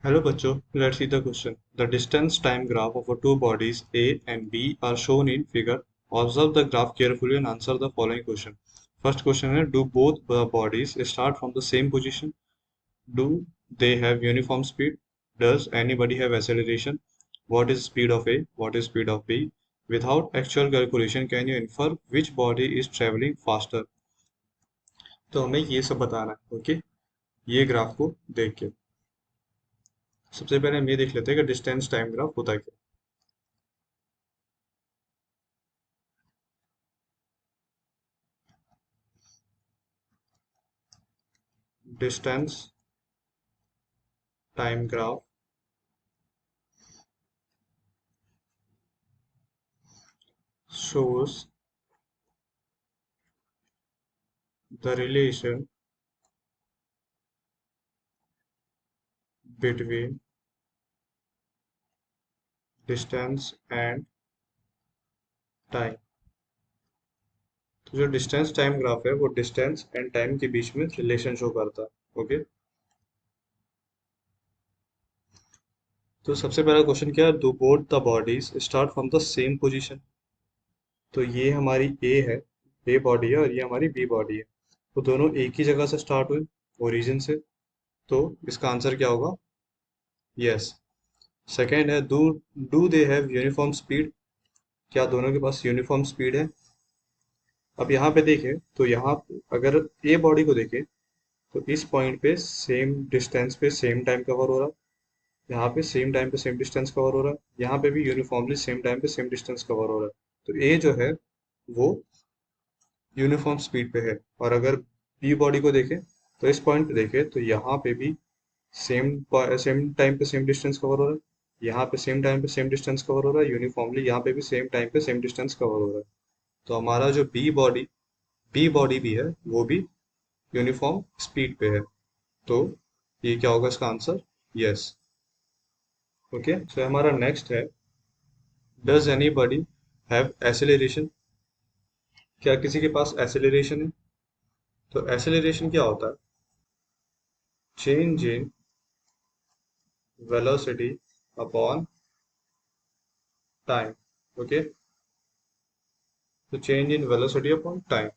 Hello bachcho, let's see the question. The distance time graph of two bodies A and B are shown in figure. Observe the graph carefully and answer the following question. First question is, do both the bodies start from the same position? Do they have uniform speed? Does anybody have acceleration? What is speed of A? What is speed of B? Without actual calculation, can you infer which body is traveling faster? तो हमें ये सब बताना है, okay? ये graph को देख के सबसे पहले हम ये देख लेते हैं कि डिस्टेंस टाइम ग्राफ होता है क्या। Distance time graph shows the relation between distance and time। तो जो डिस्टेंस टाइम ग्राफ है वो डिस्टेंस एंड टाइम के बीच में रिलेशन शो करता है, ओके। तो सबसे पहला क्वेश्चन क्या है, do both the bodies start from the same position. तो ये हमारी ए है, ए बॉडी है, और ये हमारी बी बॉडी है। तो दोनों एक ही जगह से स्टार्ट हुए, ओरिजिन से। तो इसका आंसर क्या होगा? यस। सेकेंड है, do do they have uniform speed. क्या दोनों के पास यूनिफॉर्म स्पीड है? अब यहाँ पे देखें तो यहाँ अगर ए बॉडी को देखें तो इस पॉइंट पे सेम डिस्टेंस पे सेम टाइम कवर हो रहा है, यहाँ पे सेम टाइम पे सेम डिस्टेंस कवर हो रहा है, यहाँ पे भी यूनिफॉर्मली सेम टाइम पे सेम डिस्टेंस कवर हो रहा है। तो ए जो है वो यूनिफॉर्म स्पीड पे है। और अगर बी बॉडी को देखें तो इस पॉइंट पे देखें तो यहाँ पे भी सेम सेम टाइम पे सेम डिस्टेंस कवर हो रहा है, यहाँ पे सेम टाइम पे सेम डिस्टेंस कवर हो रहा है यूनिफॉर्मली, यहाँ पे भी सेम टाइम पे सेम डिस्टेंस कवर हो रहा है। तो हमारा जो बी बॉडी भी है वो भी यूनिफॉर्म स्पीड पे है। तो ये क्या होगा इसका आंसर? यस। ओके, सो हमारा नेक्स्ट है, डज एनीबॉडी हैव एसिलरेशन। क्या किसी के पास एसिलरेशन है? तो एसिलरेशन क्या होता है? Change in velocity upon time, okay. तो change in velocity upon time.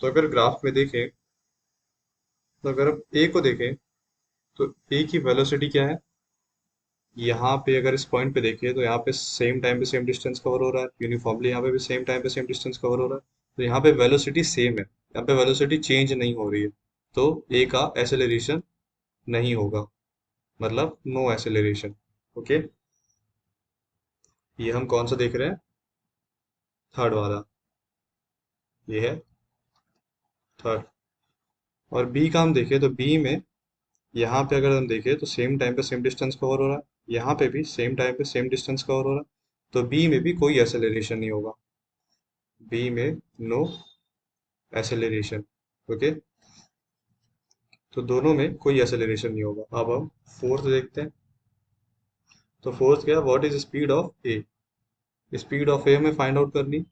तो अगर ग्राफ में देखें तो अगर हम ए को देखें तो ए की वेलोसिटी क्या है? यहाँ पे अगर इस पॉइंट पे देखिए तो यहाँ पे सेम टाइम पे सेम डिस्टेंस कवर हो रहा है यूनिफॉर्मली, यहाँ पे भी सेम टाइम पे सेम डिस्टेंस कवर हो रहा है। तो यहाँ पे वेलोसिटी सेम है, यहाँ पे वेलोसिटी चेंज नहीं हो रही है। तो ए का एसेलरेशन नहीं होगा, मतलब नो एसेलरेशन, ओके। ये हम कौन सा देख रहे हैं? थर्ड वाला, ये है थर्ड। और बी का हम देखें तो बी में यहाँ पे अगर हम देखें तो सेम टाइम पे सेम डिस्टेंस कवर हो रहा है, यहाँ पे भी सेम टाइम पे सेम डिस्टेंस कवर हो रहा है। तो बी में भी कोई एसेलरेशन नहीं होगा, बी में नो एसेलरेशन, ओके। तो दोनों में कोई एसेलरेशन नहीं होगा। अब हम फोर्थ देखते हैं। तो फोर्थ क्या, what is speed of A. Speed of A हमें फाइंड आउट करनी।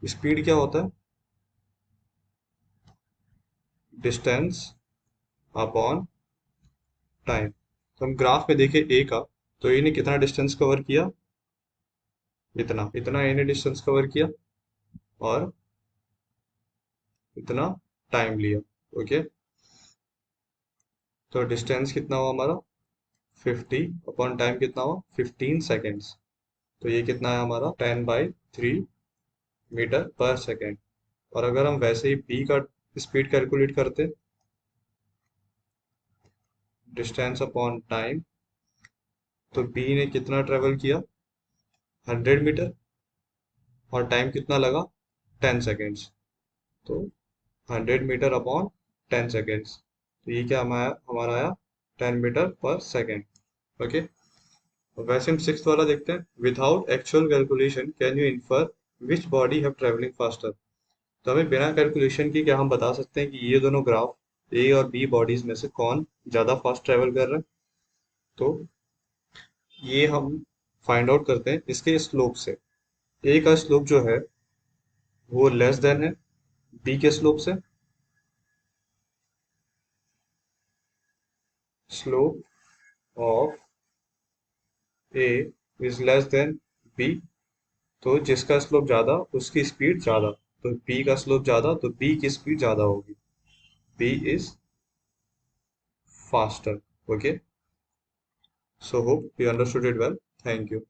स्पीड क्या होता है? Distance upon time. तो हम ग्राफ में देखें ए का, तो ए ने कितना डिस्टेंस कवर किया? इतना इतना ए ने डिस्टेंस कवर किया, और इतना टाइम लिया, ओके। तो डिस्टेंस कितना हुआ हमारा? 50 अपॉन टाइम कितना हुआ? 15 सेकेंड्स। तो ये कितना है हमारा? 10/3 मीटर पर सेकेंड। और अगर हम वैसे ही बी का स्पीड कैलकुलेट करते, डिस्टेंस अपॉन टाइम, तो बी ने कितना ट्रेवल किया? 100 मीटर। और टाइम कितना लगा? 10 सेकेंड्स। तो 100 मीटर अपॉन 10 सेकेंड्स। तो ये क्या हमारा हमारा आया? 10 मीटर पर सेकेंड, ओके। वैसे हम सिक्स वाला देखते हैं, without actual calculation can you infer which body have travelling faster. तो हमें बिना कैलकुलेशन के क्या हम बता सकते हैं कि ये दोनों ग्राफ ए और बी बॉडीज में से कौन ज्यादा फास्ट ट्रेवल कर रहा है? तो ये हम फाइंड आउट करते हैं इसके स्लोप से। ए का स्लोप जो है वो लेस देन है बी के स्लोप से। Slope of A is less than B, तो जिसका स्लोप ज़्यादा उसकी स्पीड ज़्यादा, तो बी का स्लोप ज़्यादा तो बी की स्पीड ज़्यादा होगी, B is faster. Okay, so hope you understood it well. Thank you.